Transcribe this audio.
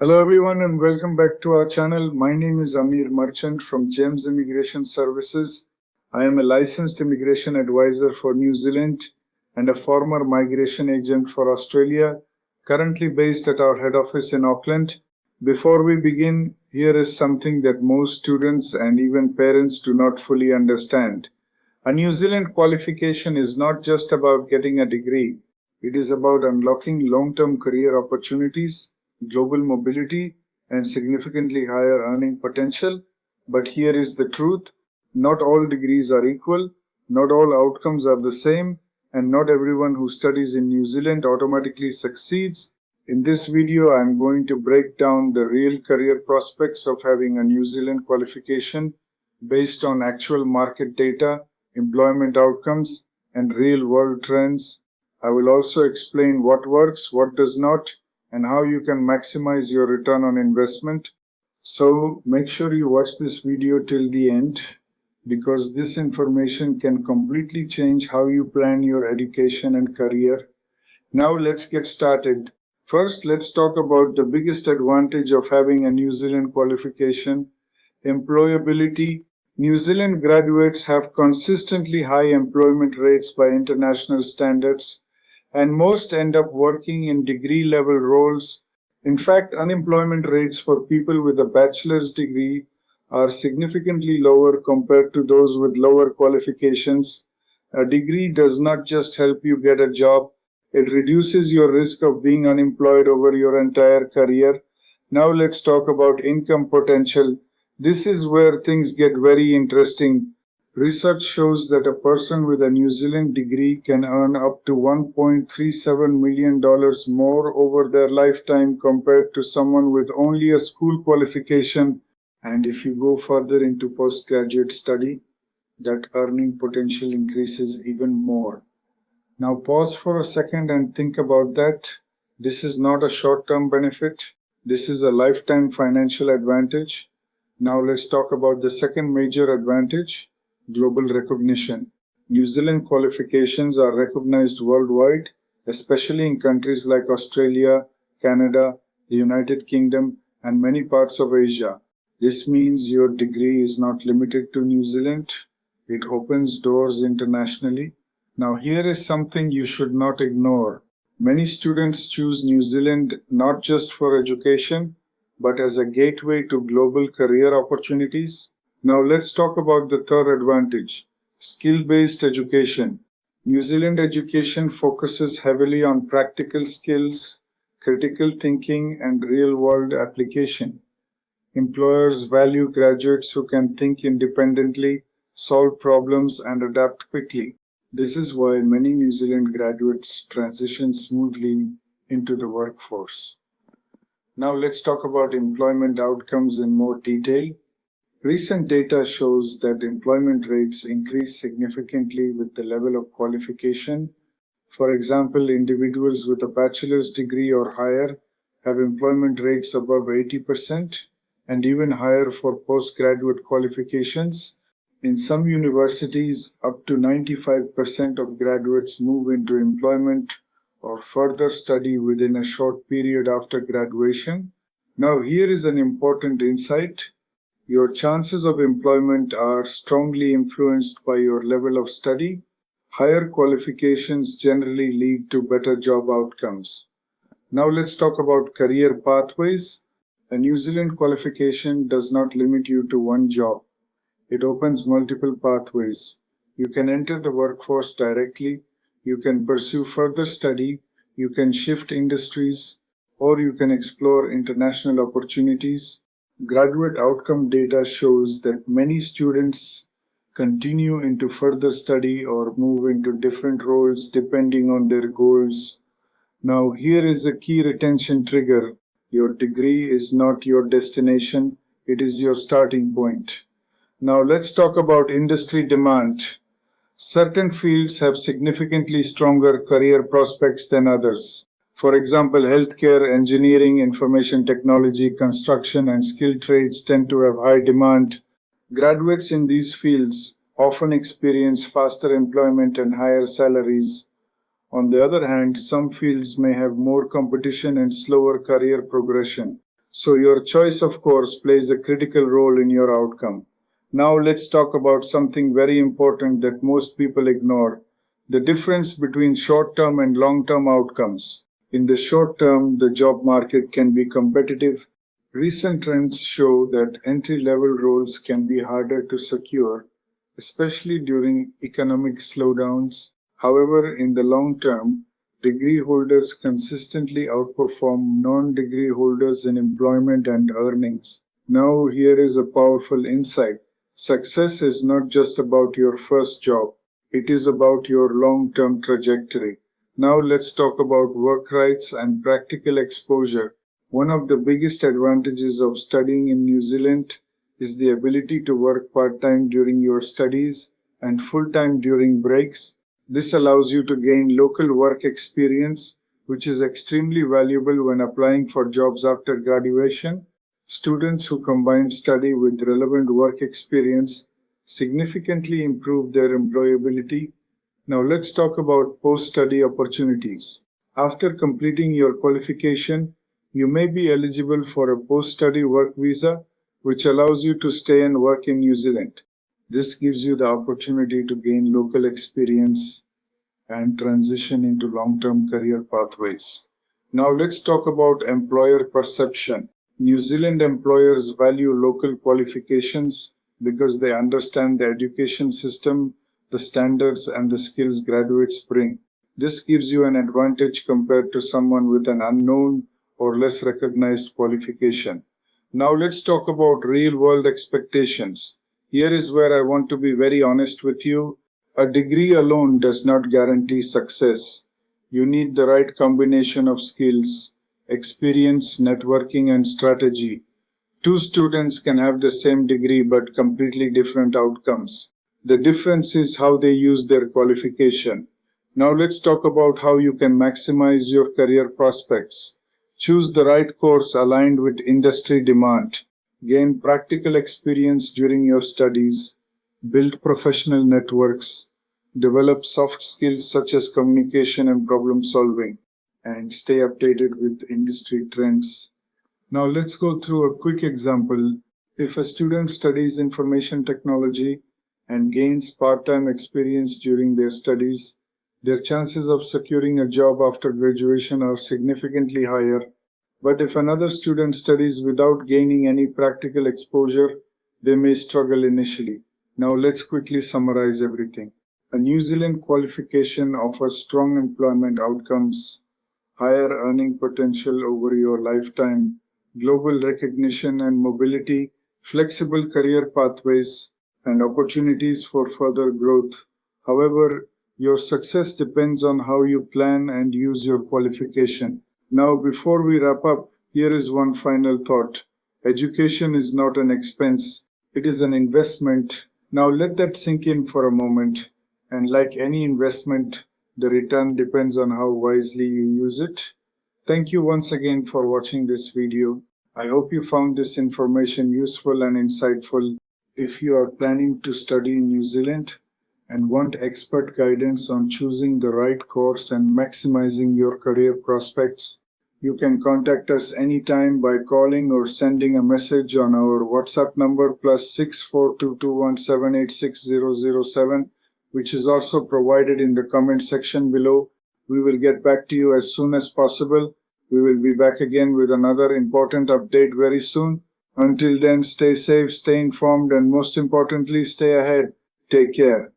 Hello everyone and welcome back to our channel. My name is Amir Merchant from G.E.M.S Immigration Services. I am a licensed immigration advisor for New Zealand and a former migration agent for Australia, currently based at our head office in Auckland. Before we begin, here is something that most students and even parents do not fully understand. A New Zealand qualification is not just about getting a degree. It is about unlocking long-term career opportunities, global mobility, and significantly higher earning potential. But here is the truth. Not all degrees are equal, not all outcomes are the same, and not everyone who studies in New Zealand automatically succeeds. In this video, I am going to break down the real career prospects of having a New Zealand qualification based on actual market data, employment outcomes, and real-world trends. I will also explain what works, what does not, and how you can maximize your return on investment. So make sure you watch this video till the end because this information can completely change how you plan your education and career. Now let's get started. First, let's talk about the biggest advantage of having a New Zealand qualification: employability. New Zealand graduates have consistently high employment rates by international standards, and most end up working in degree level roles. In fact, unemployment rates for people with a bachelor's degree are significantly lower compared to those with lower qualifications. A degree does not just help you get a job, it reduces your risk of being unemployed over your entire career. Now let's talk about income potential. This is where things get very interesting. Research shows that a person with a New Zealand degree can earn up to $1.37 million more over their lifetime compared to someone with only a school qualification. And if you go further into postgraduate study, that earning potential increases even more. Now pause for a second and think about that. This is not a short-term benefit. This is a lifetime financial advantage. Now let's talk about the second major advantage: global recognition. New Zealand qualifications are recognized worldwide, especially in countries like Australia, Canada, the United Kingdom, and many parts of Asia. This means your degree is not limited to New Zealand. It opens doors internationally. Now here is something you should not ignore. Many students choose New Zealand not just for education, but as a gateway to global career opportunities. Now let's talk about the third advantage: skill-based education. New Zealand education focuses heavily on practical skills, critical thinking, and real-world application. Employers value graduates who can think independently, solve problems, and adapt quickly. This is why many New Zealand graduates transition smoothly into the workforce. Now let's talk about employment outcomes in more detail. Recent data shows that employment rates increase significantly with the level of qualification. For example, individuals with a bachelor's degree or higher have employment rates above 80% and even higher for postgraduate qualifications. In some universities, up to 95% of graduates move into employment or further study within a short period after graduation. Now, here is an important insight. Your chances of employment are strongly influenced by your level of study. Higher qualifications generally lead to better job outcomes. Now let's talk about career pathways. A New Zealand qualification does not limit you to one job. It opens multiple pathways. You can enter the workforce directly, you can pursue further study, you can shift industries, or you can explore international opportunities. Graduate outcome data shows that many students continue into further study or move into different roles depending on their goals. Now, here is a key retention trigger. Your degree is not your destination, it is your starting point. Now let's talk about industry demand. Certain fields have significantly stronger career prospects than others. For example, healthcare, engineering, information technology, construction, and skilled trades tend to have high demand. Graduates in these fields often experience faster employment and higher salaries. On the other hand, some fields may have more competition and slower career progression. So your choice, of course, plays a critical role in your outcome. Now let's talk about something very important that most people ignore: the difference between short-term and long-term outcomes. In the short term, the job market can be competitive. Recent trends show that entry-level roles can be harder to secure, especially during economic slowdowns. However, in the long term, degree holders consistently outperform non-degree holders in employment and earnings. Now, here is a powerful insight. Success is not just about your first job, it is about your long-term trajectory. Now, let's talk about work rights and practical exposure. One of the biggest advantages of studying in New Zealand is the ability to work part-time during your studies and full-time during breaks. This allows you to gain local work experience, which is extremely valuable when applying for jobs after graduation. Students who combine study with relevant work experience significantly improve their employability. Now let's talk about post-study opportunities. After completing your qualification, you may be eligible for a post-study work visa, which allows you to stay and work in New Zealand. This gives you the opportunity to gain local experience and transition into long-term career pathways. Now let's talk about employer perception. New Zealand employers value local qualifications because they understand the education system, the standards, and the skills graduates bring. This gives you an advantage compared to someone with an unknown or less recognized qualification. Now let's talk about real-world expectations. Here is where I want to be very honest with you. A degree alone does not guarantee success. You need the right combination of skills, experience, networking, and strategy. Two students can have the same degree but completely different outcomes. The difference is how they use their qualification. Now let's talk about how you can maximize your career prospects. Choose the right course aligned with industry demand. Gain practical experience during your studies. Build professional networks. Develop soft skills such as communication and problem solving. And stay updated with industry trends. Now let's go through a quick example. If a student studies information technology and gains part-time experience during their studies, their chances of securing a job after graduation are significantly higher. But if another student studies without gaining any practical exposure, they may struggle initially. Now let's quickly summarize everything. A New Zealand qualification offers strong employment outcomes, higher earning potential over your lifetime, global recognition and mobility, flexible career pathways, and opportunities for further growth. However, your success depends on how you plan and use your qualification. Now, before we wrap up, here is one final thought. Education is not an expense, it is an investment. Now, let that sink in for a moment. And like any investment, the return depends on how wisely you use it. Thank you once again for watching this video. I hope you found this information useful and insightful. If you are planning to study in New Zealand and want expert guidance on choosing the right course and maximizing your career prospects, you can contact us anytime by calling or sending a message on our WhatsApp number +642217860007, which is also provided in the comment section below. We will get back to you as soon as possible. We will be back again with another important update very soon. Until then, stay safe, stay informed, and most importantly, stay ahead. Take care.